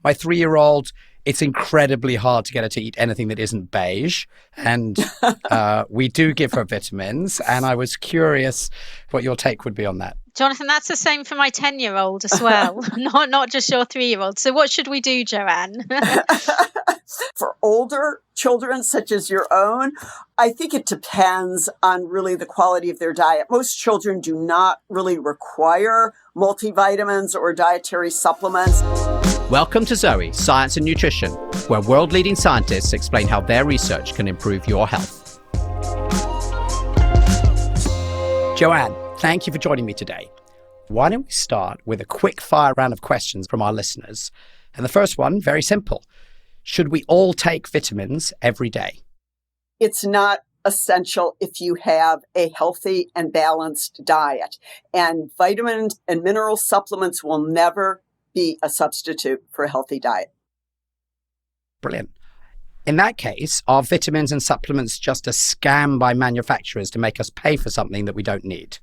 My 3-year-old, it's incredibly hard to get her to eat anything that isn't beige. And we do give her vitamins. And I was curious what your take would be on that. Jonathan, that's the same for my 10-year-old as well, not just your 3-year-old. So what should we do, JoAnn? For older children, such as your own, I think it depends on really the quality of their diet. Most children do not really require multivitamins or dietary supplements. Welcome to Zoe, Science and Nutrition, where world-leading scientists explain how their research can improve your health. JoAnn, thank you for joining me today. Why don't we start with a quick fire round of questions from our listeners? And the first one, very simple. Should we all take vitamins every day? It's not essential if you have a healthy and balanced diet. And vitamins and mineral supplements will never be a substitute for a healthy diet. Brilliant. In that case, are vitamins and supplements just a scam by manufacturers to make us pay for something that we don't need?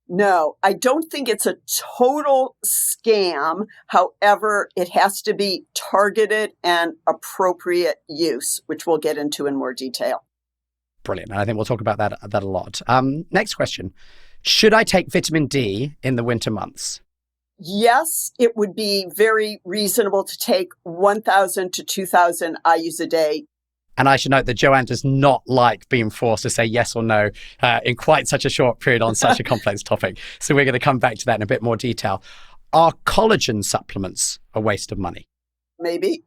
No, I don't think it's a total scam. However, it has to be targeted and appropriate use, which we'll get into in more detail. Brilliant. And I think we'll talk about that a lot. Next question. Should I take vitamin D in the winter months? Yes, it would be very reasonable to take 1,000 to 2,000 IUs a day. And I should note that JoAnn does not like being forced to say yes or no in quite such a short period on such a complex topic. So we're going to come back to that in a bit more detail. Are collagen supplements a waste of money? Maybe.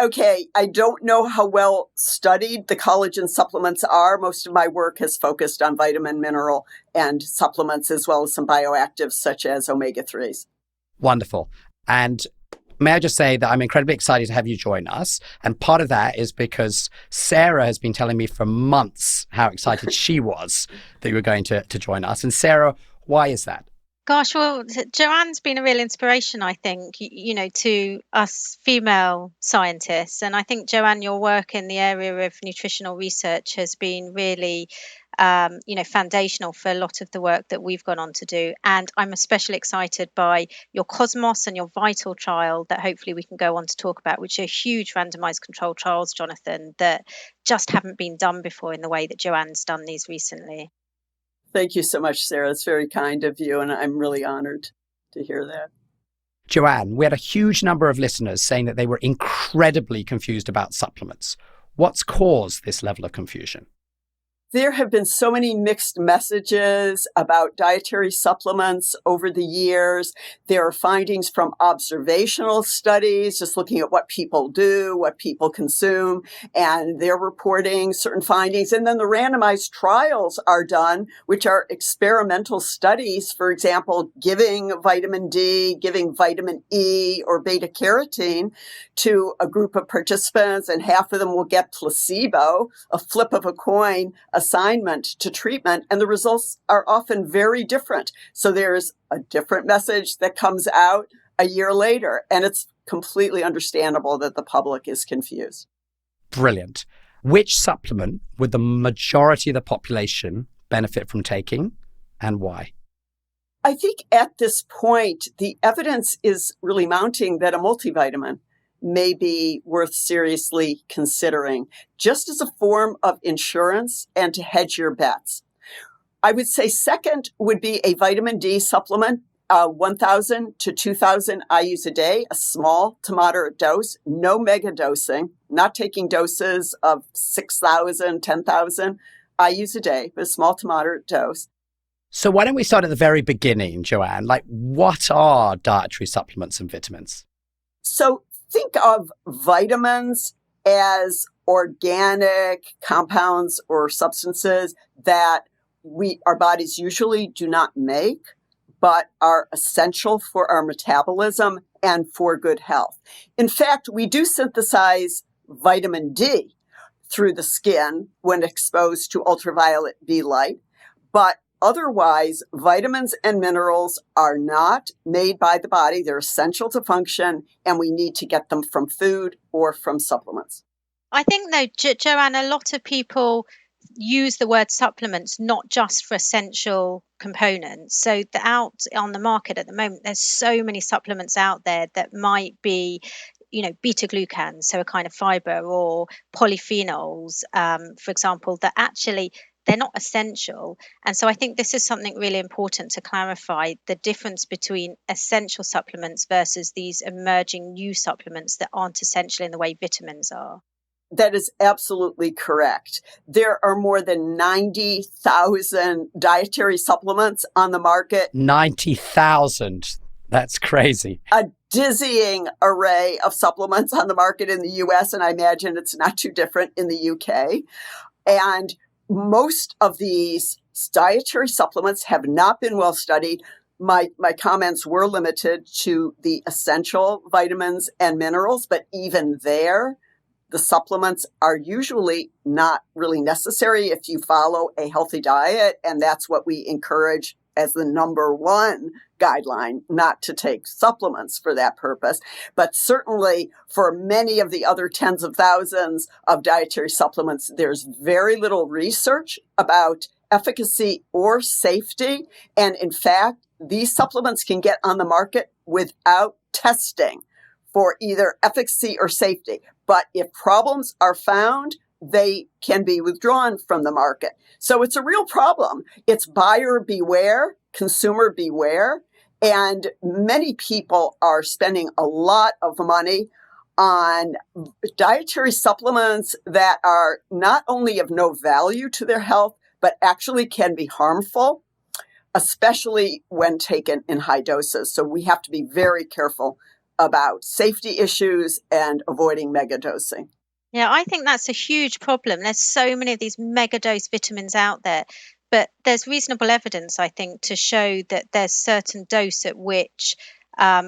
Okay, I don't know how well studied the collagen supplements are. Most of my work has focused on vitamin, mineral, and supplements, as well as some bioactives such as omega-3s. Wonderful. And may I just say that I'm incredibly excited to have you join us. And part of that is because Sarah has been telling me for months how excited she was that you were going to join us. And Sarah, why is that? Gosh, well, JoAnn's been a real inspiration, I think, to us female scientists. And I think, JoAnn, your work in the area of nutritional research has been really, foundational for a lot of the work that we've gone on to do. And I'm especially excited by your Cosmos and your Vital trial that hopefully we can go on to talk about, which are huge randomized controlled trials, Jonathan, that just haven't been done before in the way that JoAnn's done these recently. Thank you so much, Sarah. It's very kind of you, and I'm really honored to hear that. JoAnn, we had a huge number of listeners saying that they were incredibly confused about supplements. What's caused this level of confusion? There have been so many mixed messages about dietary supplements over the years. There are findings from observational studies, just looking at what people do, what people consume, and they're reporting certain findings. And then the randomized trials are done, which are experimental studies, for example, giving vitamin D, giving vitamin E or beta carotene to a group of participants, and half of them will get placebo, a flip of a coin, assignment to treatment, and the results are often very different. So there's a different message that comes out a year later, and it's completely understandable that the public is confused. Brilliant. Which supplement would the majority of the population benefit from taking, and why? I think at this point, the evidence is really mounting that a multivitamin may be worth seriously considering, just as a form of insurance and to hedge your bets. I would say second would be a vitamin D supplement, 1,000 to 2,000 IUs a day, a small to moderate dose, no megadosing, not taking doses of 6,000, 10,000 IUs a day, but a small to moderate dose. So why don't we start at the very beginning, JoAnn? Like, what are dietary supplements and vitamins? So think of vitamins as organic compounds or substances that our bodies usually do not make, but are essential for our metabolism and for good health. In fact, we do synthesize vitamin D through the skin when exposed to ultraviolet B light, but otherwise, vitamins and minerals are not made by the body. They're essential to function, and we need to get them from food or from supplements. I think, though, JoAnn, a lot of people use the word supplements not just for essential components. So out on the market at the moment, there's so many supplements out there that might be, beta glucans, so a kind of fiber, or polyphenols, for example, that actually they're not essential. And so I think this is something really important to clarify, the difference between essential supplements versus these emerging new supplements that aren't essential in the way vitamins are. That is absolutely correct. There are more than 90,000 dietary supplements on the market. 90,000. That's crazy. A dizzying array of supplements on the market in the US, and I imagine it's not too different in the UK. And most of these dietary supplements have not been well studied. My comments were limited to the essential vitamins and minerals, but even there, the supplements are usually not really necessary if you follow a healthy diet. And that's what we encourage as the number one guideline, not to take supplements for that purpose. But certainly for many of the other tens of thousands of dietary supplements, there's very little research about efficacy or safety. And in fact, these supplements can get on the market without testing for either efficacy or safety. But if problems are found, they can be withdrawn from the market. So it's a real problem. It's buyer beware, consumer beware. And many people are spending a lot of money on dietary supplements that are not only of no value to their health, but actually can be harmful, especially when taken in high doses. So we have to be very careful about safety issues and avoiding megadosing. Yeah, I think that's a huge problem. There's so many of these megadose vitamins out there, but there's reasonable evidence, I think, to show that there's certain dose at which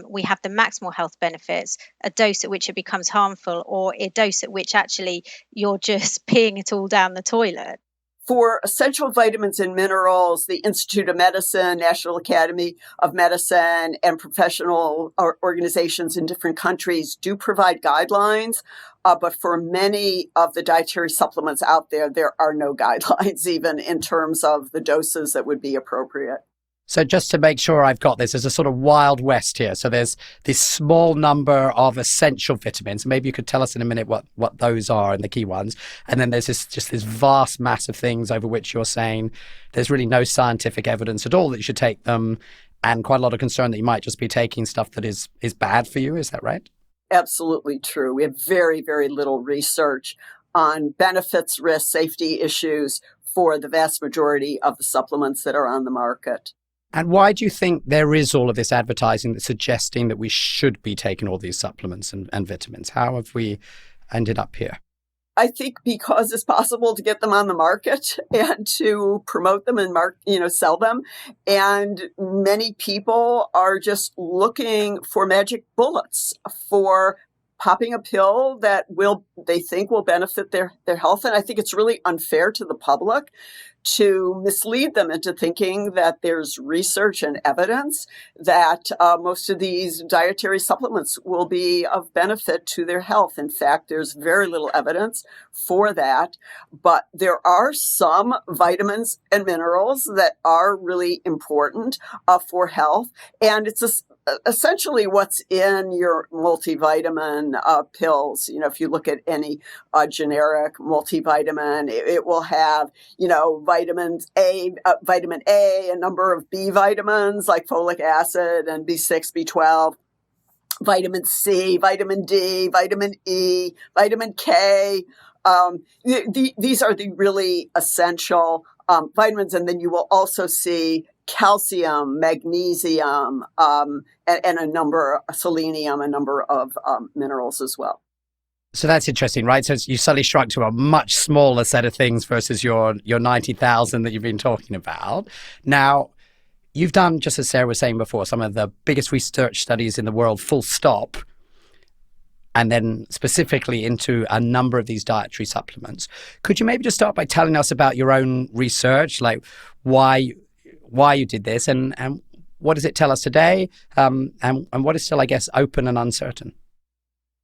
we have the maximal health benefits, a dose at which it becomes harmful, or a dose at which actually you're just peeing it all down the toilet. For essential vitamins and minerals, the Institute of Medicine, National Academy of Medicine, and professional organizations in different countries do provide guidelines. But for many of the dietary supplements out there, there are no guidelines, even in terms of the doses that would be appropriate. So just to make sure I've got this, there's a sort of wild west here. So there's this small number of essential vitamins. Maybe you could tell us in a minute what those are and the key ones. And then there's this vast mass of things over which you're saying there's really no scientific evidence at all that you should take them, and quite a lot of concern that you might just be taking stuff that is bad for you. Is that right? Absolutely true. We have very, very little research on benefits, risks, safety issues for the vast majority of the supplements that are on the market. And why do you think there is all of this advertising that's suggesting that we should be taking all these supplements and vitamins? How have we ended up here? I think because it's possible to get them on the market and to promote them and sell them. And many people are just looking for magic bullets, for popping a pill that they think will benefit their health. And I think it's really unfair to the public to mislead them into thinking that there's research and evidence that most of these dietary supplements will be of benefit to their health. In fact, there's very little evidence for that. But there are some vitamins and minerals that are really important for health. And it's essentially what's in your multivitamin pills. If you look at any generic multivitamin, it will have, vitamin A, a number of B vitamins like folic acid and B6, B12, vitamin C, vitamin D, vitamin E, vitamin K. These are the really essential vitamins. And then you will also see calcium, magnesium, and a number, selenium, a number of minerals as well. So that's interesting, right? So you suddenly shrunk to a much smaller set of things versus your 90,000 that you've been talking about. Now, you've done, just as Sarah was saying before, some of the biggest research studies in the world, full stop, and then specifically into a number of these dietary supplements. Could you maybe just start by telling us about your own research, like why you did this, and what does it tell us today, and what is still, I guess, open and uncertain?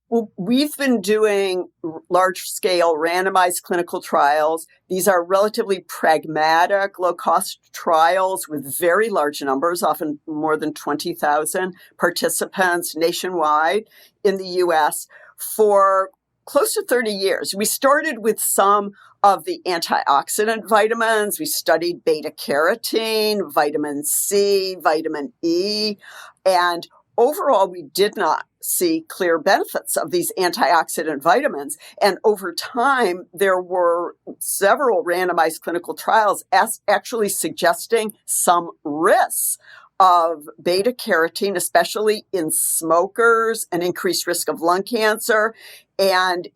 Well, we've been doing large-scale randomized clinical trials. These are relatively pragmatic, low-cost trials with very large numbers, often more than 20,000 participants nationwide in the U.S. for close to 30 years. We started with some of the antioxidant vitamins. We studied beta-carotene, vitamin C, vitamin E, and overall, we did not see clear benefits of these antioxidant vitamins. And over time, there were several randomized clinical trials actually suggesting some risks of beta carotene, especially in smokers, an increased risk of lung cancer, and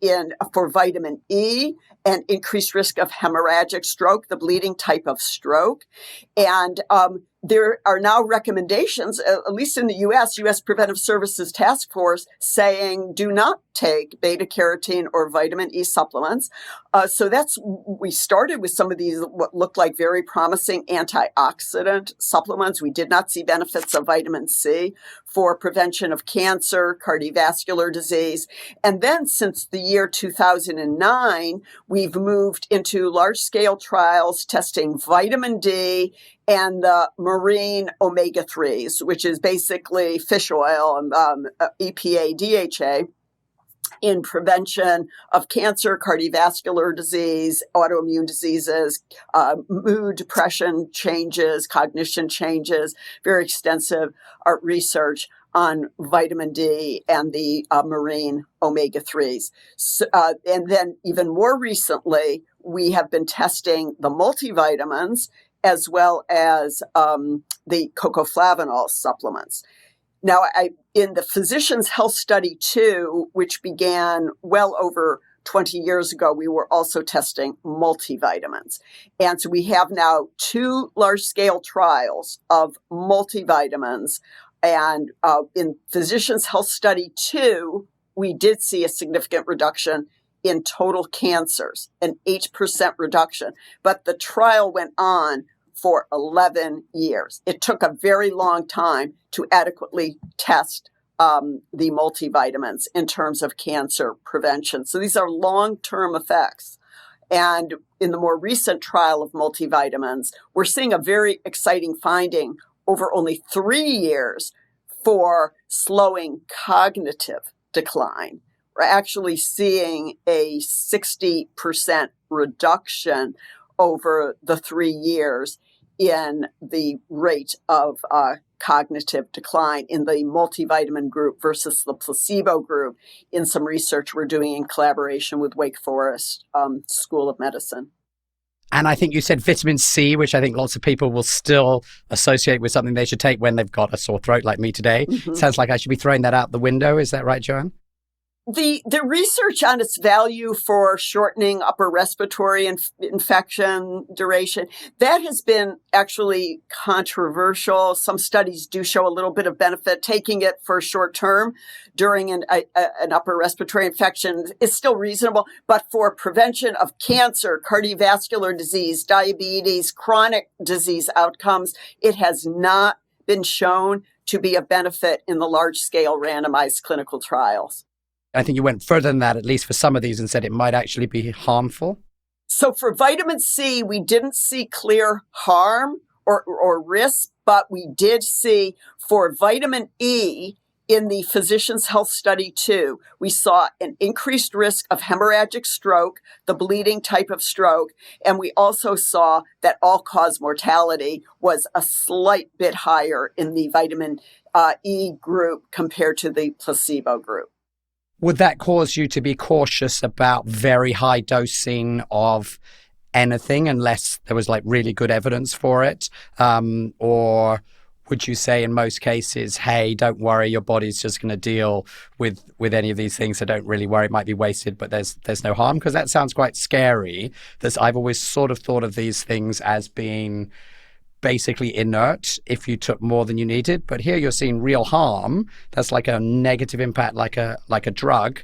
for vitamin E, an increased risk of hemorrhagic stroke, the bleeding type of stroke. And there are now recommendations, at least in the U.S. Preventive Services Task Force, saying do not take beta carotene or vitamin E supplements. So we started with some of these what looked like very promising antioxidant supplements. We did not see benefits of vitamin C for prevention of cancer, cardiovascular disease. And then since the year 2009, we've moved into large-scale trials testing vitamin D and the marine omega-3s, which is basically fish oil, EPA, DHA, in prevention of cancer, cardiovascular disease, autoimmune diseases, mood, depression changes, cognition changes, very extensive research on vitamin D and the marine omega-3s. So, and then even more recently, we have been testing the multivitamins as well as the cocoflavanol supplements. Now, in the Physicians' Health Study 2, which began well over 20 years ago, we were also testing multivitamins. And so we have now 2 large-scale trials of multivitamins. And in Physicians' Health Study 2, we did see a significant reduction in total cancers, an 8% reduction. But the trial went on for 11 years. It took a very long time to adequately test the multivitamins in terms of cancer prevention. So these are long-term effects. And in the more recent trial of multivitamins, we're seeing a very exciting finding over only 3 years for slowing cognitive decline. We're actually seeing a 60% reduction over the 3 years in the rate of cognitive decline in the multivitamin group versus the placebo group in some research we're doing in collaboration with Wake Forest School of Medicine. And I think you said vitamin C, which I think lots of people will still associate with something they should take when they've got a sore throat like me today. Mm-hmm. Sounds like I should be throwing that out the window. Is that right, JoAnn? The research on its value for shortening upper respiratory infection duration, that has been actually controversial. Some studies do show a little bit of benefit. Taking it for short term during an upper respiratory infection is still reasonable, but for prevention of cancer, cardiovascular disease, diabetes, chronic disease outcomes, it has not been shown to be a benefit in the large-scale randomized clinical trials. I think you went further than that, at least for some of these, and said it might actually be harmful. So for vitamin C, we didn't see clear harm or risk, but we did see for vitamin E in the Physicians' Health Study 2, we saw an increased risk of hemorrhagic stroke, the bleeding type of stroke, and we also saw that all-cause mortality was a slight bit higher in the vitamin E group compared to the placebo group. Would that cause you to be cautious about very high dosing of anything unless there was like really good evidence for it? Or would you say in most cases, hey, don't worry, your body's just going to deal with any of these things, so don't really worry, it might be wasted, but there's no harm? Because that sounds quite scary. I've always sort of thought of these things as being basically inert if you took more than you needed. But here you're seeing real harm. That's like a negative impact, like a drug.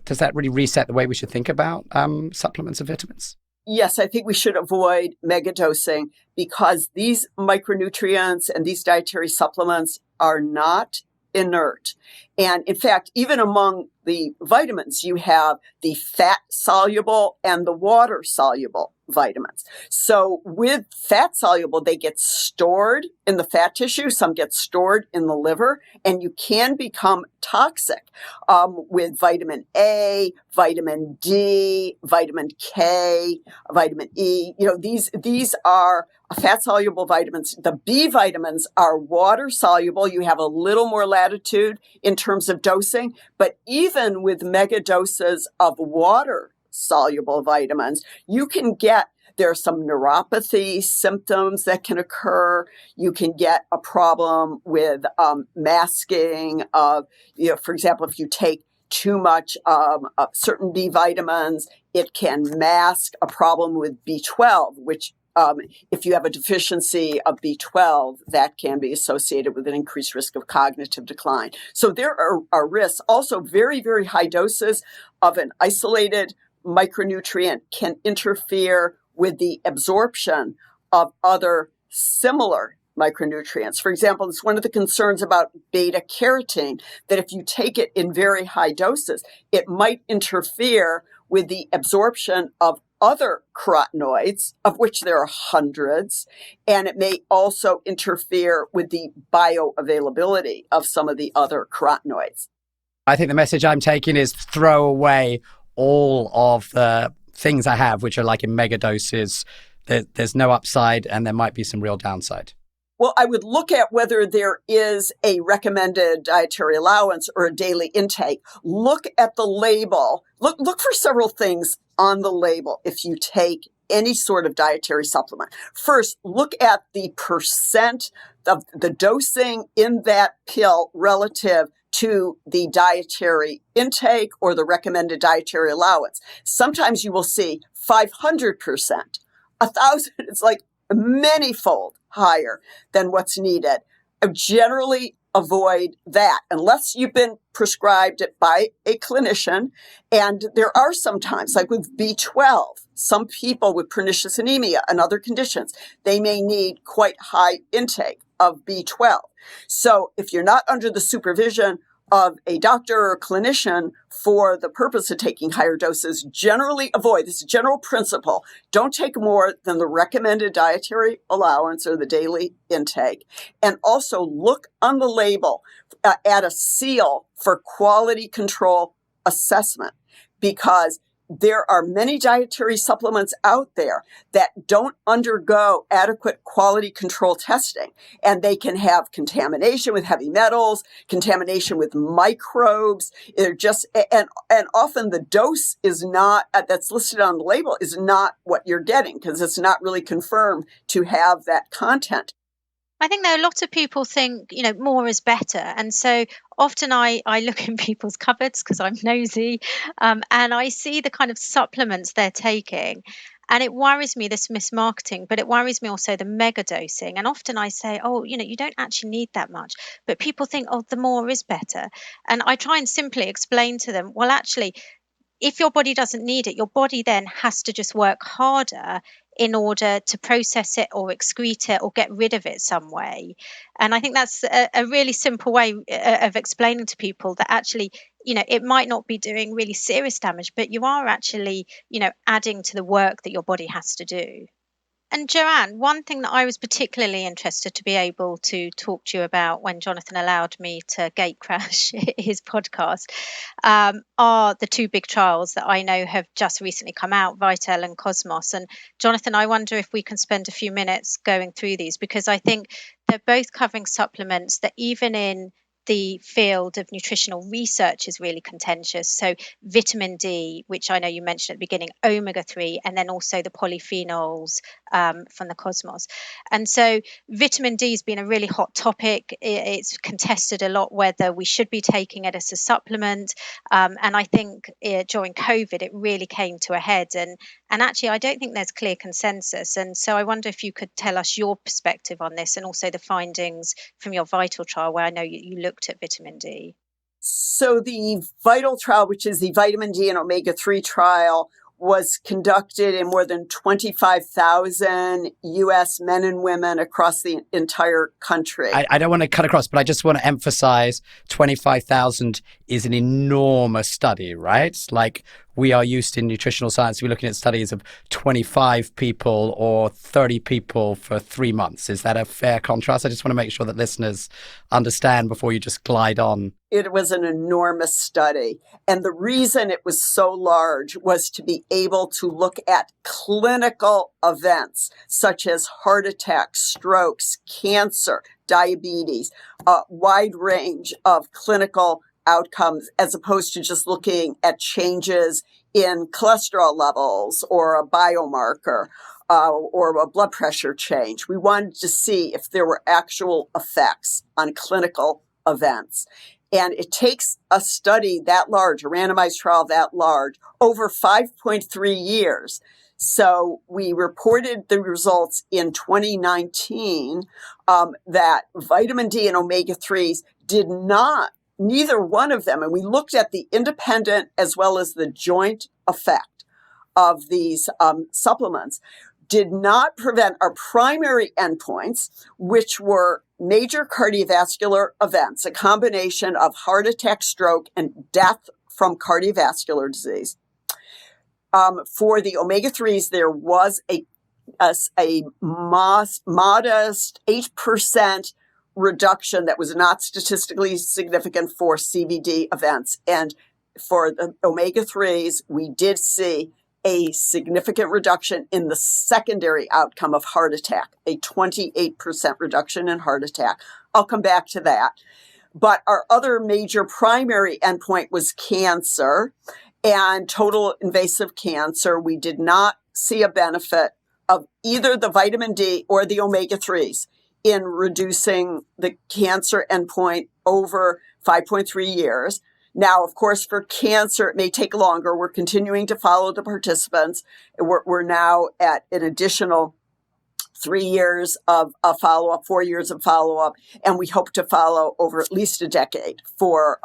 Does that really reset the way we should think about supplements and vitamins? Yes, I think we should avoid megadosing because these micronutrients and these dietary supplements are not inert. And in fact, even among the vitamins, you have the fat-soluble and the water-soluble vitamins. So with fat-soluble, they get stored in the fat tissue. Some get stored in the liver, and you can become toxic with vitamin A, vitamin D, vitamin K, vitamin E. These are fat-soluble vitamins. The B vitamins are water-soluble. You have a little more latitude in terms of dosing, but even with mega doses of water-soluble vitamins, you can get there are some neuropathy symptoms that can occur. You can get a problem with masking of, for example, if you take too much of certain B vitamins, it can mask a problem with B12, which if you have a deficiency of B12, that can be associated with an increased risk of cognitive decline. So there are risks. Also, very, very high doses of an isolated micronutrient can interfere with the absorption of other similar micronutrients. For example, it's one of the concerns about beta carotene, that if you take it in very high doses, it might interfere with the absorption of other carotenoids, of which there are hundreds, and it may also interfere with the bioavailability of some of the other carotenoids. I think the message I'm taking is throw away all of the things I have, which are like in mega doses. There's no upside, and there might be some real downside. Well, I would look at whether there is a recommended dietary allowance or a daily intake. Look at the label. Look for several things on the label if you take any sort of dietary supplement. First, look at the percent of the dosing in that pill relative to the dietary intake or the recommended dietary allowance. Sometimes you will see 500%, 1,000, it's like many-fold higher than what's needed. Generally avoid that unless you've been prescribed it by a clinician. And there are sometimes, like with B12, some people with pernicious anemia and other conditions, they may need quite high intake of B12. So if you're not under the supervision of a doctor or a clinician for the purpose of taking higher doses, generally avoid, this is a general principle, don't take more than the recommended dietary allowance or the daily intake. And also look on the label at a seal for quality control assessment, because there are many dietary supplements out there that don't undergo adequate quality control testing, and they can have contamination with heavy metals, contamination with microbes. They're just, and often the dose is not, that's listed on the label, is not what you're getting because it's not really confirmed to have that content. I think there are a lot of people think, more is better. And so often I look in people's cupboards because I'm nosy, and I see the kind of supplements they're taking. And it worries me, this mismarketing, but it worries me also the mega dosing. And often I say, you don't actually need that much. But people think, the more is better. And I try and simply explain to them, well, actually, if your body doesn't need it, your body then has to just work harder in order to process it or excrete it or get rid of it some way. And I think that's a really simple way of explaining to people that actually, it might not be doing really serious damage, but you are actually, adding to the work that your body has to do. And JoAnn, one thing that I was particularly interested to be able to talk to you about when Jonathan allowed me to gate crash his podcast are the two big trials that I know have just recently come out, Vital and Cosmos. And Jonathan, I wonder if we can spend a few minutes going through these, because I think they're both covering supplements that even in the field of nutritional research is really contentious. So vitamin D, which I know you mentioned at the beginning, omega-3, and then also the polyphenols from the Cosmos. And so vitamin D has been a really hot topic. It's contested a lot whether we should be taking it as a supplement. And I think during COVID, it really came to a head. And actually, I don't think there's clear consensus. And so I wonder if you could tell us your perspective on this and also the findings from your Vital trial, where I know you looked at vitamin D. So the Vital trial, which is the vitamin D and omega-3 trial, was conducted in more than 25,000 U.S. men and women across the entire country. I don't want to cut across, but I just want to emphasize 25,000 is an enormous study, right? Like, we are used in nutritional science, we're looking at studies of 25 people or 30 people for 3 months. Is that a fair contrast? I just want to make sure that listeners understand before you just glide on. It was an enormous study. And the reason it was so large was to be able to look at clinical events such as heart attacks, strokes, cancer, diabetes, a wide range of clinical outcomes, as opposed to just looking at changes in cholesterol levels or a biomarker or a blood pressure change. We wanted to see if there were actual effects on clinical events. And it takes a study that large, a randomized trial that large, over 5.3 years. So we reported the results in 2019 that vitamin D and omega-3s did not, neither one of them, and we looked at the independent as well as the joint effect of these supplements, did not prevent our primary endpoints, which were major cardiovascular events, a combination of heart attack, stroke, and death from cardiovascular disease. For the omega-3s, there was a modest 8% reduction that was not statistically significant for CVD events. And for the omega-3s, we did see a significant reduction in the secondary outcome of heart attack, a 28% reduction in heart attack. I'll come back to that. But our other major primary endpoint was cancer and total invasive cancer. We did not see a benefit of either the vitamin D or the omega-3s in reducing the cancer endpoint over 5.3 years. Now, of course, for cancer, it may take longer. We're continuing to follow the participants. We're now at an additional 3 years of follow-up, 4 years of follow-up, and we hope to follow over at least a decade for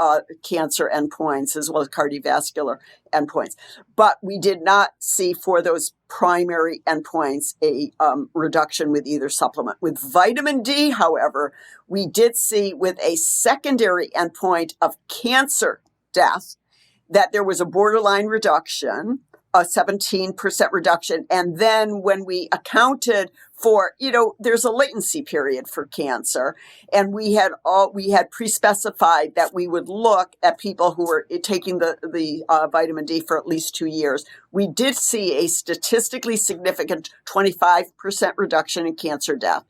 cancer endpoints as well as cardiovascular endpoints. But we did not see for those primary endpoints a reduction with either supplement. With vitamin D, however, we did see with a secondary endpoint of cancer death that there was a borderline reduction, a 17% reduction. And then when we accounted for, there's a latency period for cancer, and we had pre-specified that we would look at people who were taking the vitamin D for at least 2 years. We did see a statistically significant 25% reduction in cancer death.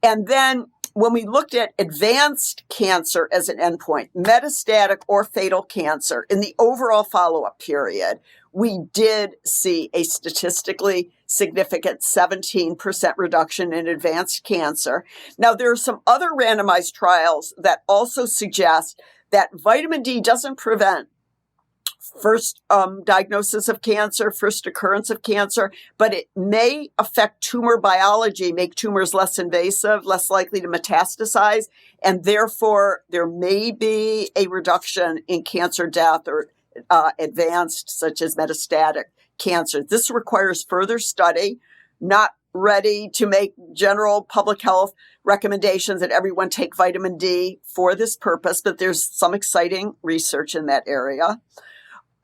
And then when we looked at advanced cancer as an endpoint, metastatic or fatal cancer in the overall follow-up period, we did see a statistically significant 17% reduction in advanced cancer. Now, there are some other randomized trials that also suggest that vitamin D doesn't prevent first diagnosis of cancer, first occurrence of cancer, but it may affect tumor biology, make tumors less invasive, less likely to metastasize, and therefore there may be a reduction in cancer death or advanced, such as metastatic cancer. This requires further study, not ready to make general public health recommendations that everyone take vitamin D for this purpose, but there's some exciting research in that area.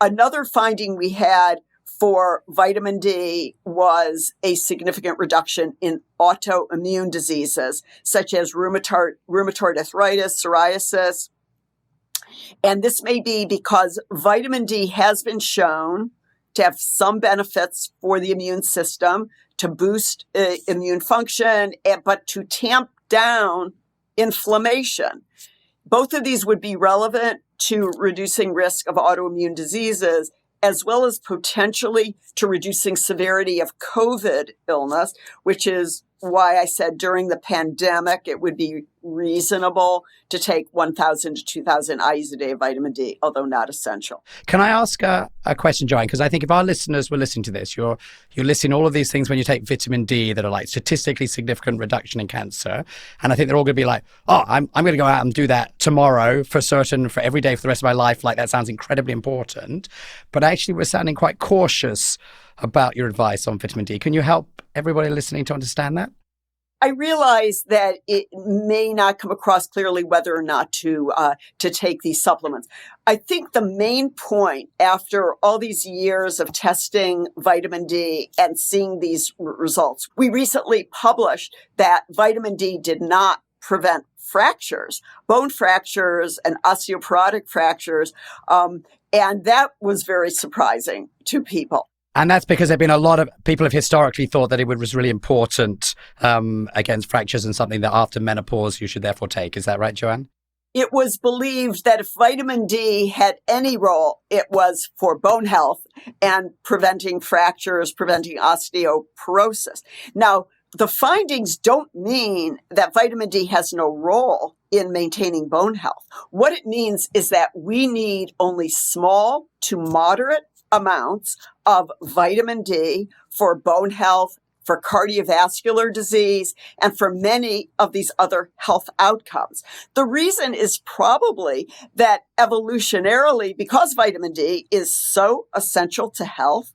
Another finding we had for vitamin D was a significant reduction in autoimmune diseases, such as rheumatoid arthritis, psoriasis. And this may be because vitamin D has been shown to have some benefits for the immune system, to boost immune function, but to tamp down inflammation. Both of these would be relevant to reducing risk of autoimmune diseases, as well as potentially to reducing severity of COVID illness, which is why I said during the pandemic, it would be reasonable to take 1,000 to 2,000 IUs a day of vitamin D, although not essential. Can I ask a question, JoAnn? Because I think if our listeners were listening to this, you're listing all of these things when you take vitamin D that are like statistically significant reduction in cancer. And I think they're all going to be like, oh, I'm going to go out and do that tomorrow for certain, for every day for the rest of my life. Like, that sounds incredibly important. But actually, we're sounding quite cautious about your advice on vitamin D. Can you help everybody listening to understand that? I realize that it may not come across clearly whether or not to take these supplements. I think the main point after all these years of testing vitamin D and seeing these results, we recently published that vitamin D did not prevent fractures, bone fractures and osteoporotic fractures, and that was very surprising to people. And that's because there have been a lot of people have historically thought that it was really important against fractures and something that after menopause you should therefore take. Is that right, JoAnn? It was believed that if vitamin D had any role, it was for bone health and preventing fractures, preventing osteoporosis. Now, the findings don't mean that vitamin D has no role in maintaining bone health. What it means is that we need only small to moderate amounts of vitamin D for bone health, for cardiovascular disease, and for many of these other health outcomes. The reason is probably that evolutionarily, because vitamin D is so essential to health,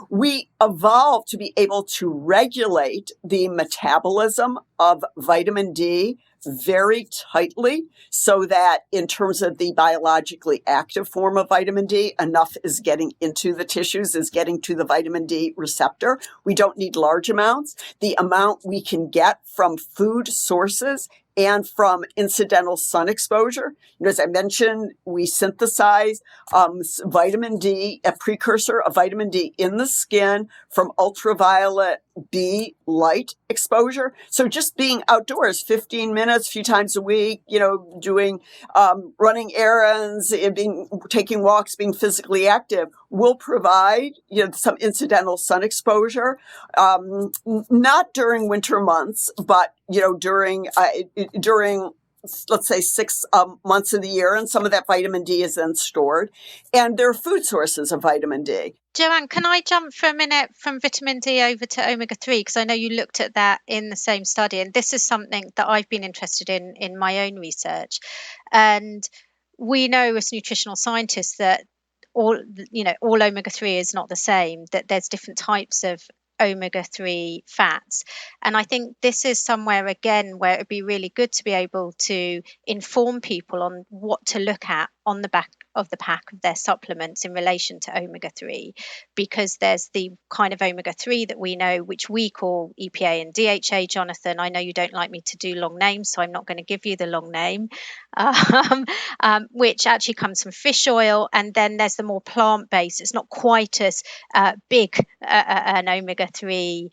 we evolved to be able to regulate the metabolism of vitamin D very tightly so that in terms of the biologically active form of vitamin D, enough is getting into the tissues, is getting to the vitamin D receptor. We don't need large amounts. The amount we can get from food sources and from incidental sun exposure. As I mentioned, we synthesize vitamin D, a precursor of vitamin D in the skin from ultraviolet B light exposure. So just being outdoors 15 minutes, a few times a week, doing running errands, taking walks, being physically active will provide, some incidental sun exposure, not during winter months, but, during let's say 6 months of the year, and some of that vitamin D is then stored. And there are food sources of vitamin D. JoAnn, can I jump for a minute from vitamin D over to omega-3? Because I know you looked at that in the same study, and this is something that I've been interested in my own research. And we know as nutritional scientists that all omega-3 is not the same, that there's different types of omega-3 fats. And I think this is somewhere, again, where it would be really good to be able to inform people on what to look at on the back of the pack of their supplements in relation to omega-3, because there's the kind of omega-3 that we know, which we call EPA and DHA. Jonathan, I know you don't like me to do long names, so I'm not going to give you the long name, which actually comes from fish oil. And then there's the more plant-based. It's not quite as big an omega-3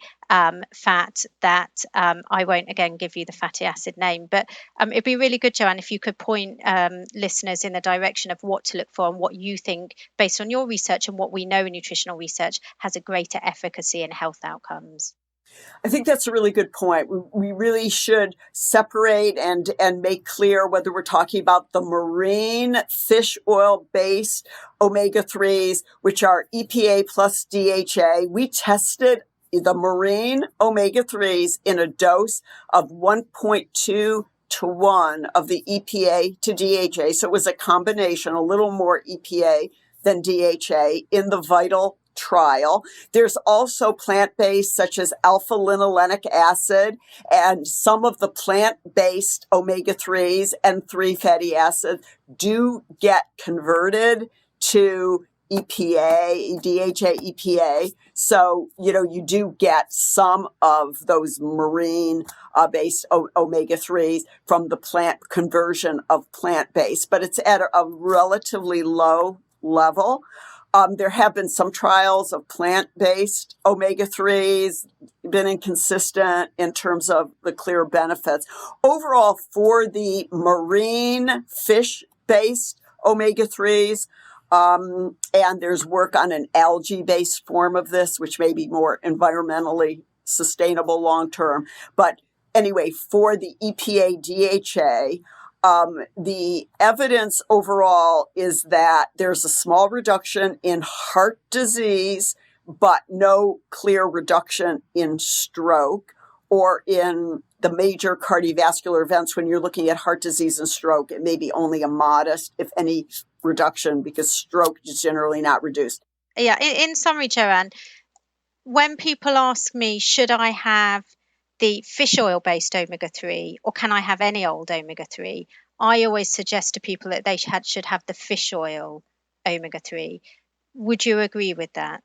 fat that I won't again give you the fatty acid name, but it'd be really good, JoAnn, if you could point listeners in the direction of what to look for and what you think, based on your research and what we know in nutritional research, has a greater efficacy in health outcomes. I think that's a really good point. We really should separate and make clear whether we're talking about the marine fish oil-based omega-3s, which are EPA plus DHA. We tested the marine omega-3s in a dose of 1.2 to 1 of the EPA to DHA. So it was a combination, a little more EPA than DHA in the VITAL trial. There's also plant-based, such as alpha-linolenic acid, and some of the plant-based omega-3s and 3 fatty acids do get converted to EPA, DHA, EPA. So, you do get some of those marine based omega-3s from the plant conversion of plant-based, but it's at a relatively low level. There have been some trials of plant-based omega-3s, been inconsistent in terms of the clear benefits. Overall, for the marine fish-based omega-3s, and there's work on an algae-based form of this, which may be more environmentally sustainable long-term. But anyway, for the EPA DHA, the evidence overall is that there's a small reduction in heart disease, but no clear reduction in stroke or in the major cardiovascular events. When you're looking at heart disease and stroke, it may be only a modest, if any, reduction, because stroke is generally not reduced. Yeah, in summary, JoAnn, when people ask me, should I have the fish oil based omega-3 or can I have any old omega-3, I always suggest to people that they should have the fish oil omega-3. Would you agree with that?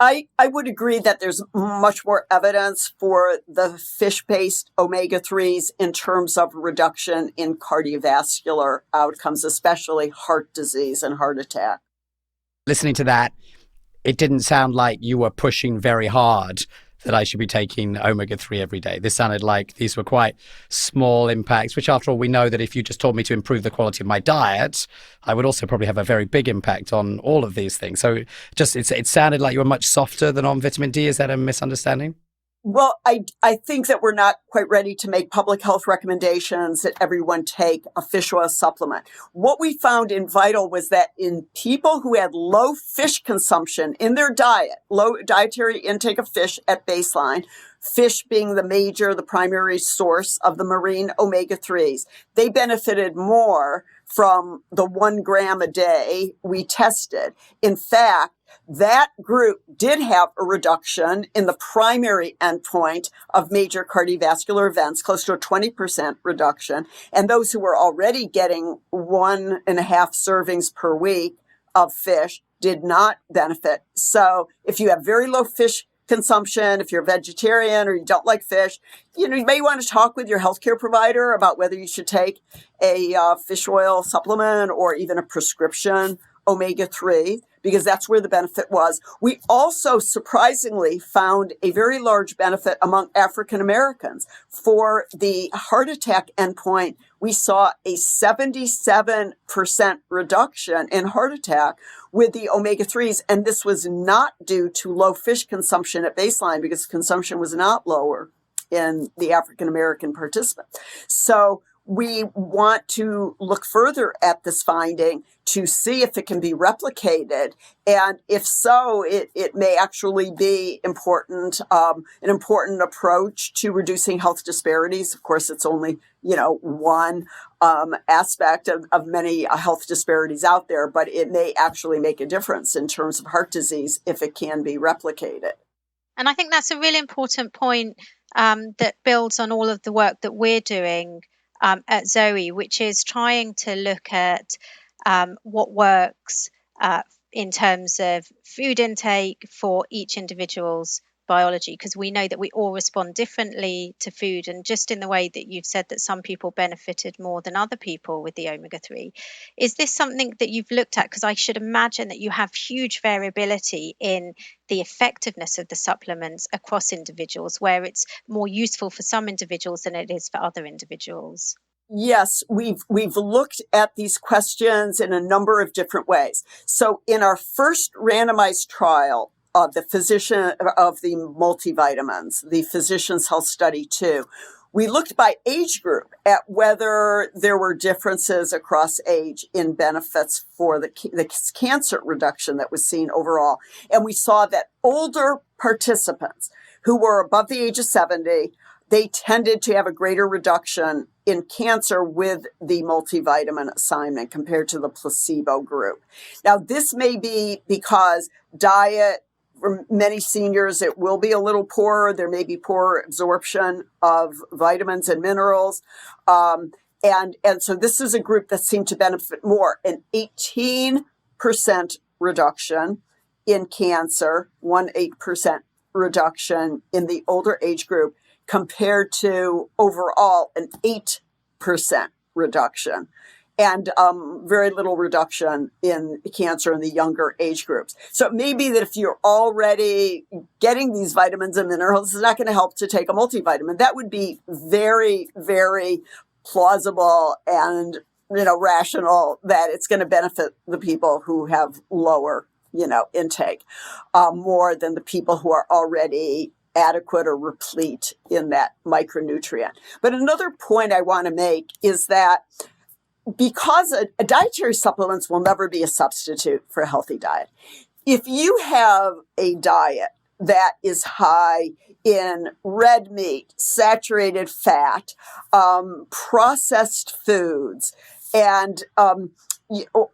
I would agree that there's much more evidence for the fish-based omega-3s in terms of reduction in cardiovascular outcomes, especially heart disease and heart attack. Listening to that, it didn't sound like you were pushing very hard that I should be taking omega-3 every day. This sounded like these were quite small impacts, which after all, we know that if you just told me to improve the quality of my diet, I would also probably have a very big impact on all of these things. So just it sounded like you were much softer than on vitamin D. Is that a misunderstanding? Well, I think that we're not quite ready to make public health recommendations that everyone take a fish oil supplement. What we found in VITAL was that in people who had low fish consumption in their diet, low dietary intake of fish at baseline, fish being the primary source of the marine omega-3s, they benefited more from the 1 gram a day we tested. In fact, that group did have a reduction in the primary endpoint of major cardiovascular events, close to a 20% reduction. And those who were already getting 1.5 servings per week of fish did not benefit. So if you have very low fish consumption, if you're a vegetarian or you don't like fish, you may want to talk with your healthcare provider about whether you should take a fish oil supplement or even a prescription omega-3, because that's where the benefit was. We also surprisingly found a very large benefit among African Americans. For the heart attack endpoint, we saw a 77% reduction in heart attack with the omega-3s. And this was not due to low fish consumption at baseline, because consumption was not lower in the African American participants. So we want to look further at this finding to see if it can be replicated. And if so, it may actually be important, an important approach to reducing health disparities. Of course, it's only, one aspect of many health disparities out there, but it may actually make a difference in terms of heart disease if it can be replicated. And I think that's a really important point that builds on all of the work that we're doing at Zoe, which is trying to look at what works in terms of food intake for each individual's biology, because we know that we all respond differently to food. And just in the way that you've said that some people benefited more than other people with the omega-3, is this something that you've looked at? Because I should imagine that you have huge variability in the effectiveness of the supplements across individuals, where it's more useful for some individuals than it is for other individuals. Yes, we've looked at these questions in a number of different ways. So in our first randomized trial of the multivitamins, the Physicians Health Study 2, we looked by age group at whether there were differences across age in benefits for the cancer reduction that was seen overall. And we saw that older participants who were above the age of 70, they tended to have a greater reduction in cancer with the multivitamin assignment compared to the placebo group. Now, this may be because diet, for many seniors, it will be a little poorer. There may be poor absorption of vitamins and minerals. And so this is a group that seemed to benefit more. An 18% reduction in cancer, 18% reduction in the older age group, compared to overall an 8% reduction. And very little reduction in cancer in the younger age groups. So it may be that if you're already getting these vitamins and minerals, it's not going to help to take a multivitamin. That would be very, very plausible and rational that it's going to benefit the people who have lower intake more than the people who are already adequate or replete in that micronutrient. But another point I want to make is that because a dietary supplements will never be a substitute for a healthy diet. If you have a diet that is high in red meat, saturated fat, processed foods, and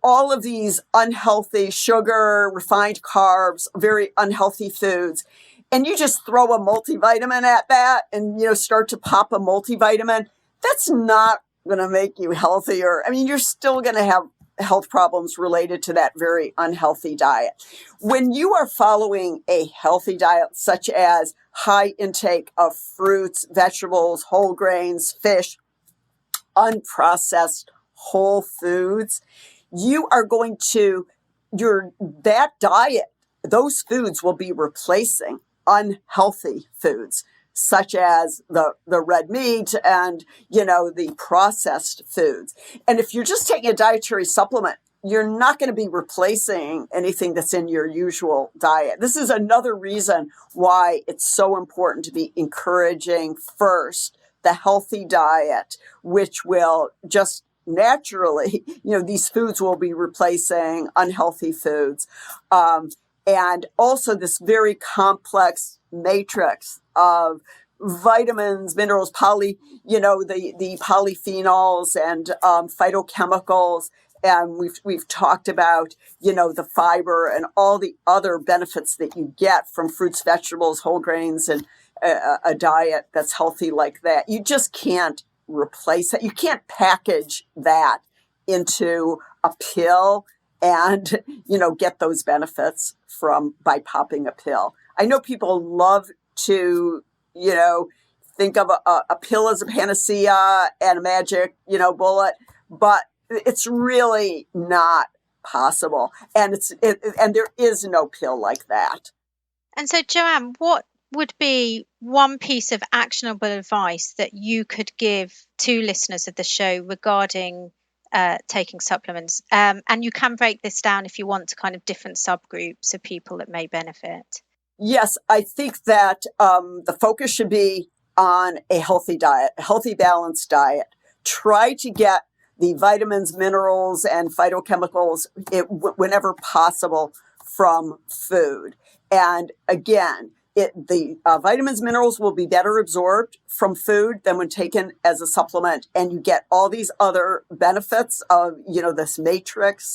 all of these unhealthy sugar, refined carbs, very unhealthy foods, and you just throw a multivitamin at that and, start to pop a multivitamin, that's not going to make you healthier. I mean, you're still going to have health problems related to that very unhealthy diet. When you are following a healthy diet, such as high intake of fruits, vegetables, whole grains, fish, unprocessed whole foods, you are going to, that diet, those foods will be replacing unhealthy foods, such as the red meat and, the processed foods. And if you're just taking a dietary supplement, you're not going to be replacing anything that's in your usual diet. This is another reason why it's so important to be encouraging first the healthy diet, which will just naturally, these foods will be replacing unhealthy foods. And also this very complex matrix of vitamins, minerals, the polyphenols and phytochemicals. And we've talked about, the fiber and all the other benefits that you get from fruits, vegetables, whole grains, and a diet that's healthy like that. You just can't replace it. You can't package that into a pill and, get those benefits by popping a pill. I know people love to, think of a pill as a panacea and a magic, bullet, but it's really not possible. And and there is no pill like that. And so, JoAnn, what would be one piece of actionable advice that you could give to listeners of the show regarding taking supplements? And you can break this down if you want to kind of different subgroups of people that may benefit. Yes, I think that the focus should be on a healthy diet, a healthy, balanced diet. Try to get the vitamins, minerals, and phytochemicals whenever possible from food. And again, the vitamins, minerals will be better absorbed from food than when taken as a supplement. And you get all these other benefits of, this matrix.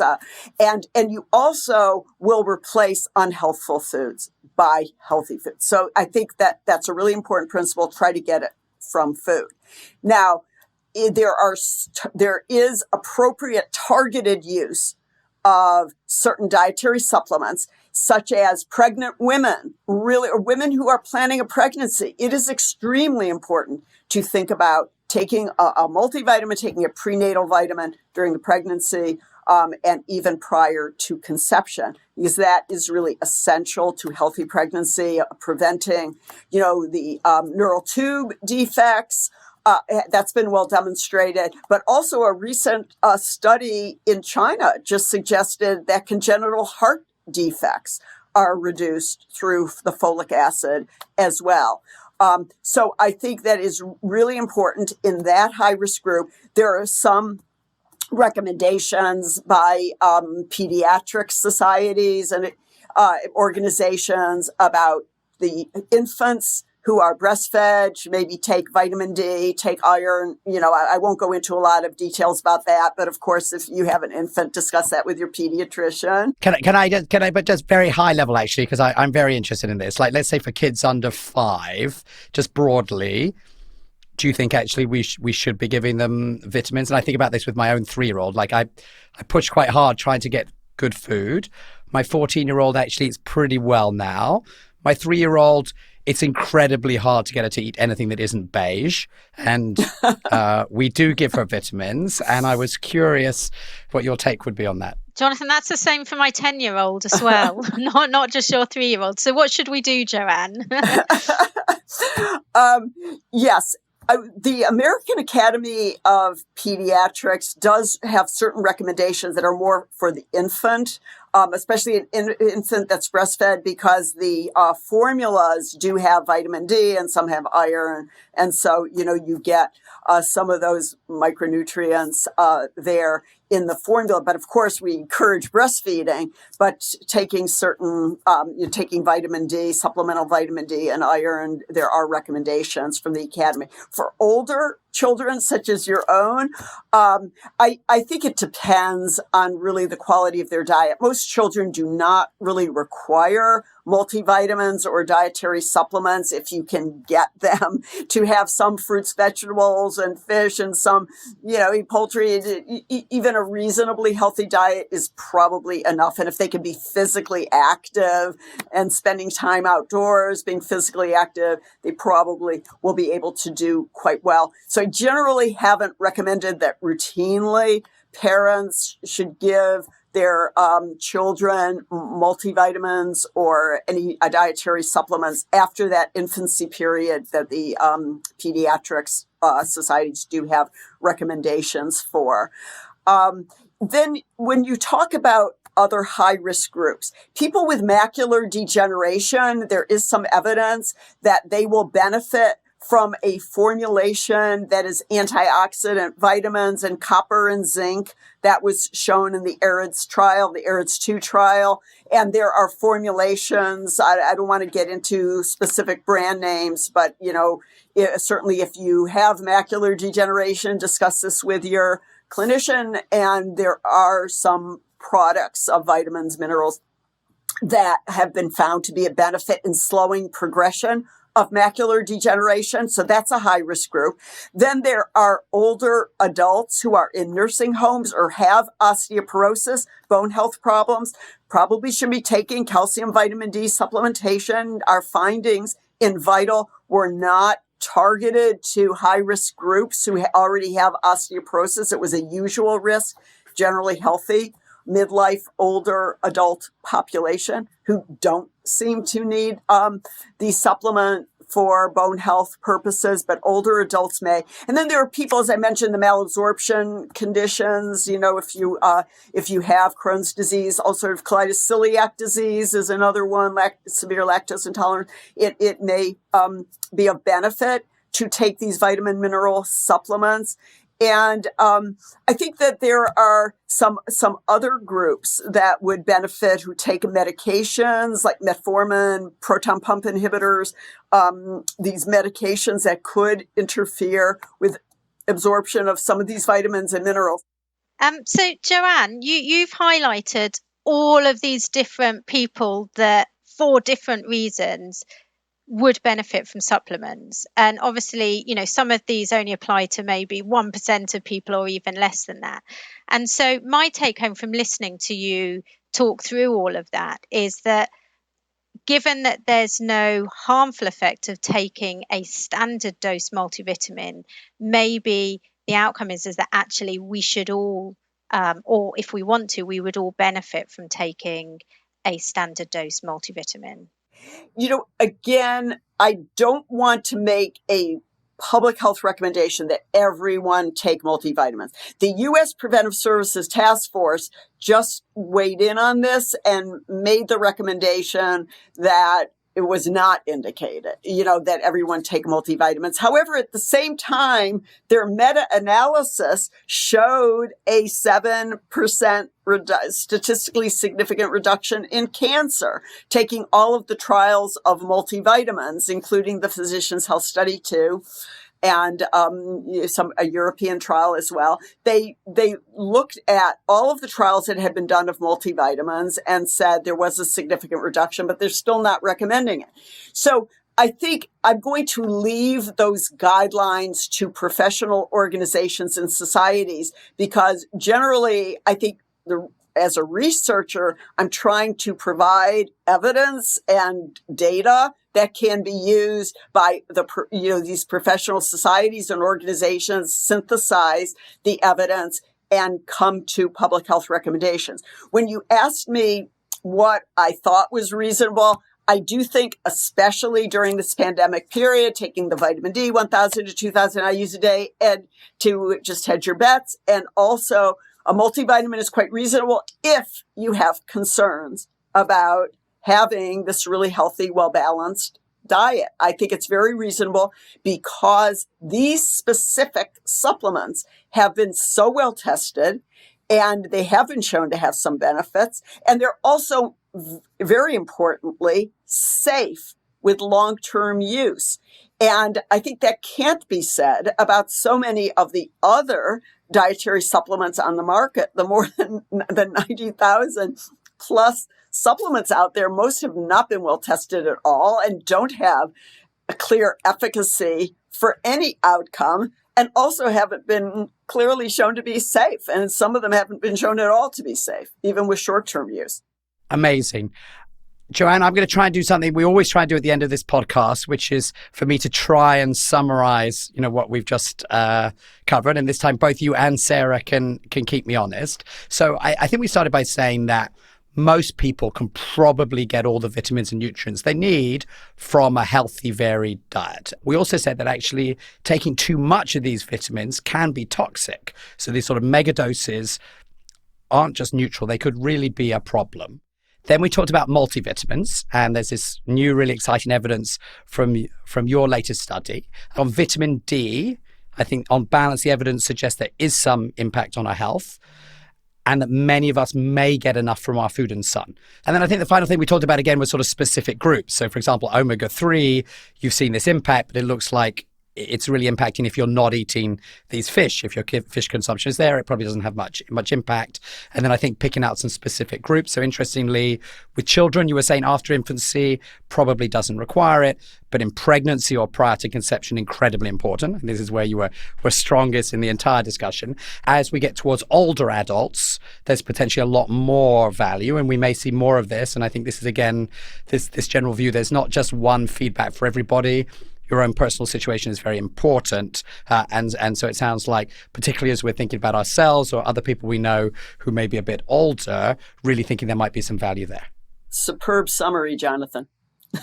And you also will replace unhealthful foods by healthy foods. So I think that that's a really important principle. Try to get it from food. Now, there is appropriate targeted use of certain dietary supplements, such as pregnant women, or women who are planning a pregnancy. It is extremely important to think about taking a multivitamin, taking a prenatal vitamin during the pregnancy, and even prior to conception, because that is really essential to healthy pregnancy, preventing, the neural tube defects. That's been well demonstrated, but also a recent study in China just suggested that congenital heart defects are reduced through the folic acid as well. So I think that is really important in that high-risk group. There are some recommendations by pediatric societies and organizations about the infants who are breastfed, maybe take vitamin D, take iron. I won't go into a lot of details about that, but of course, if you have an infant, discuss that with your pediatrician. Can I, but just very high level, actually, because I'm very interested in this. Like, let's say for kids under 5, just broadly, do you think actually we should be giving them vitamins? And I think about this with my own 3-year-old. Like, I push quite hard trying to get good food. My 14-year-old actually eats pretty well now. My 3-year-old, it's incredibly hard to get her to eat anything that isn't beige. And we do give her vitamins. And I was curious what your take would be on that. Jonathan, that's the same for my 10-year-old as well, not just your 3-year-old. So what should we do, JoAnn? Yes. The American Academy of Pediatrics does have certain recommendations that are more for the infant. especially an infant that's breastfed, because the formulas do have vitamin D and some have iron. And so, you get some of those micronutrients there in the formula. But of course, we encourage breastfeeding, but taking taking vitamin D, supplemental vitamin D and iron, there are recommendations from the Academy. For older children, such as your own, I think it depends on really the quality of their diet. Most children do not really require multivitamins or dietary supplements if you can get them to have some fruits, vegetables, and fish, and some, eat poultry. Even a reasonably healthy diet is probably enough. And if they can be physically active and spending time outdoors, being physically active, they probably will be able to do quite well. So I generally haven't recommended that routinely parents should give their children multivitamins or any dietary supplements after that infancy period that the pediatrics societies do have recommendations for. Then when you talk about other high-risk groups, people with macular degeneration, there is some evidence that they will benefit from a formulation that is antioxidant vitamins and copper and zinc. That was shown in the ARIDS trial, the ARIDS 2 trial. And there are formulations, I don't want to get into specific brand names, but, certainly if you have macular degeneration, discuss this with your clinician. And there are some products of vitamins, minerals that have been found to be a benefit in slowing progression of macular degeneration. So that's a high-risk group. Then there are older adults who are in nursing homes or have osteoporosis, bone health problems, probably should be taking calcium, vitamin D supplementation. Our findings in VITAL were not targeted to high-risk groups who already have osteoporosis. It was a usual risk, generally healthy, midlife, older adult population who don't seem to need the supplement for bone health purposes, but older adults may. And then there are people, as I mentioned, the malabsorption conditions. If you have Crohn's disease, ulcerative colitis, celiac disease is another one, severe lactose intolerance. It may be of benefit to take these vitamin mineral supplements. And I think that there are some other groups that would benefit who take medications like metformin, proton pump inhibitors, these medications that could interfere with absorption of some of these vitamins and minerals. So JoAnn, you've highlighted all of these different people that, for different reasons, would benefit from supplements. And obviously, some of these only apply to maybe 1% of people or even less than that. And so my take home from listening to you talk through all of that is that given that there's no harmful effect of taking a standard dose multivitamin, maybe the outcome is that actually we should all, or if we want to, we would all benefit from taking a standard dose multivitamin. Again, I don't want to make a public health recommendation that everyone take multivitamins. The U.S. Preventive Services Task Force just weighed in on this and made the recommendation that it was not indicated, that everyone take multivitamins. However, at the same time, their meta-analysis showed a 7% statistically significant reduction in cancer, taking all of the trials of multivitamins, including the Physicians' Health Study 2, and a European trial as well. They looked at all of the trials that had been done of multivitamins and said there was a significant reduction, but they're still not recommending it. So I think I'm going to leave those guidelines to professional organizations and societies, because generally I think as a researcher, I'm trying to provide evidence and data that can be used by these professional societies and organizations, synthesize the evidence and come to public health recommendations. When you asked me what I thought was reasonable, I do think, especially during this pandemic period, taking the vitamin D, 1,000 to 2,000 IUs a day, and to just hedge your bets, and also A multivitamin is quite reasonable if you have concerns about having this really healthy, well-balanced diet. I think it's very reasonable because these specific supplements have been so well tested and they have been shown to have some benefits. And they're also, very importantly, safe with long-term use. And I think that can't be said about so many of the other dietary supplements on the market, the more than 90,000 plus supplements out there. Most have not been well tested at all and don't have a clear efficacy for any outcome, and also haven't been clearly shown to be safe. And some of them haven't been shown at all to be safe, even with short-term use. Amazing. JoAnn, I'm going to try and do something we always try and do at the end of this podcast, which is for me to try and summarize, what we've just covered. And this time, both you and Sarah can keep me honest. So I think we started by saying that most people can probably get all the vitamins and nutrients they need from a healthy, varied diet. We also said that actually taking too much of these vitamins can be toxic. So these sort of megadoses aren't just neutral, they could really be a problem. Then we talked about multivitamins, and there's this new really exciting evidence from your latest study. On vitamin D, I think on balance, the evidence suggests there is some impact on our health, and that many of us may get enough from our food and sun. And then I think the final thing we talked about again was sort of specific groups. So for example, omega-3, you've seen this impact, but it looks like it's really impacting if you're not eating these fish. If your fish consumption is there, it probably doesn't have much impact. And then I think picking out some specific groups. So interestingly, with children, you were saying after infancy probably doesn't require it, but in pregnancy or prior to conception, incredibly important. And this is where you were strongest in the entire discussion. As we get towards older adults, there's potentially a lot more value, and we may see more of this. And I think this is, again, this general view. There's not just one feedback for everybody. Your own personal situation is very important. And so it sounds like, particularly as we're thinking about ourselves or other people we know who may be a bit older, really thinking there might be some value there. Superb summary, Jonathan.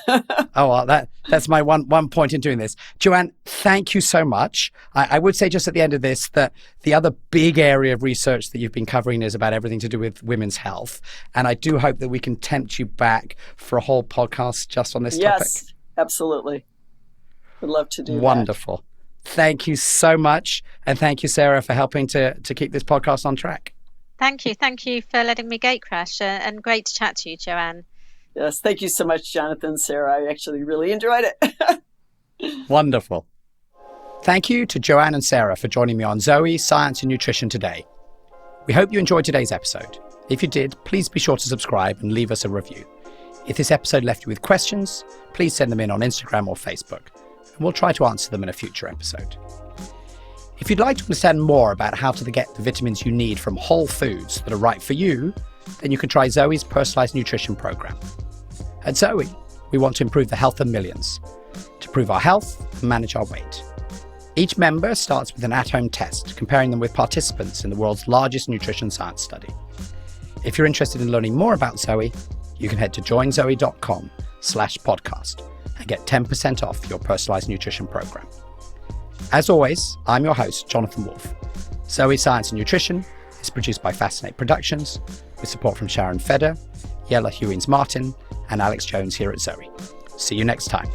Oh, well, that's my one point in doing this. JoAnn, thank you so much. I would say just at the end of this that the other big area of research that you've been covering is about everything to do with women's health. And I do hope that we can tempt you back for a whole podcast just on this topic. Yes, absolutely. Would love to do that. Wonderful. Thank you so much. And thank you, Sarah, for helping to keep this podcast on track. Thank you. Thank you for letting me gatecrash, and great to chat to you, JoAnn. Yes, thank you so much, Jonathan, Sarah. I actually really enjoyed it. Wonderful. Thank you to JoAnn and Sarah for joining me on Zoe, Science and Nutrition today. We hope you enjoyed today's episode. If you did, please be sure to subscribe and leave us a review. If this episode left you with questions, please send them in on Instagram or Facebook. We'll try to answer them in a future episode. If you'd like to understand more about how to get the vitamins you need from whole foods that are right for you, then you can try Zoe's personalized nutrition program. At Zoe, we want to improve the health of millions, to improve our health and manage our weight. Each member starts with an at-home test, comparing them with participants in the world's largest nutrition science study. If you're interested in learning more about Zoe, you can head to joinzoe.com/podcast. and get 10% off your personalized nutrition program. As always, I'm your host, Jonathan Wolf. Zoe Science and Nutrition is produced by Fascinate Productions, with support from Sharon Feder, Yella Hewins-Martin, and Alex Jones here at Zoe. See you next time.